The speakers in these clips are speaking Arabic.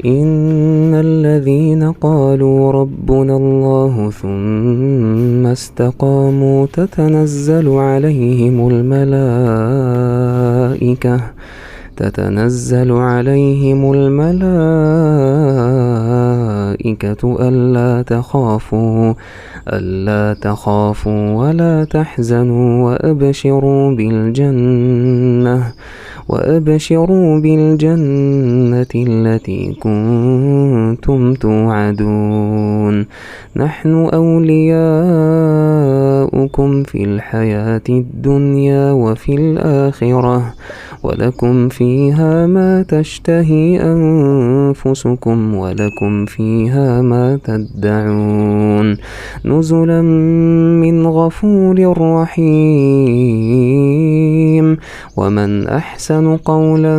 إن الذين قالوا ربنا الله ثم استقاموا تتنزل عليهم الملائكة ألا تخافوا ولا تحزنوا وأبشروا بالجنة التي كنتم توعدون. نحن أولياؤكم في الحياة الدنيا وفي الآخرة، ولكم فيها ما تشتهي أنفسكم ولكم فيها ما تدعون، نزلا من غفور رحيم. ومن أحسن قولا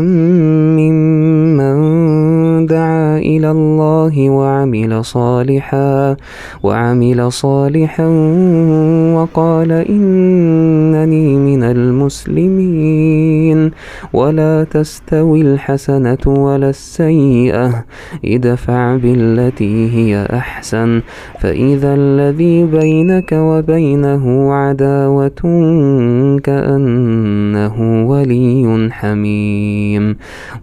ممن دعا إلى الله وعمل صالحا وقال إنني من المسلمين. ولا تستوي الحسنة ولا السيئة، ادفع بالتي هي أحسن، فإذا الذي بينك وبينه عداوة كأنه ولي حميم.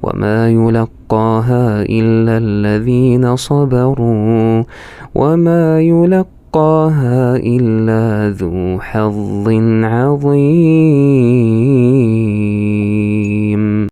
وما يلقاها إلا الذين صبروا وما يلقاها إلا ذو حظ عظيم.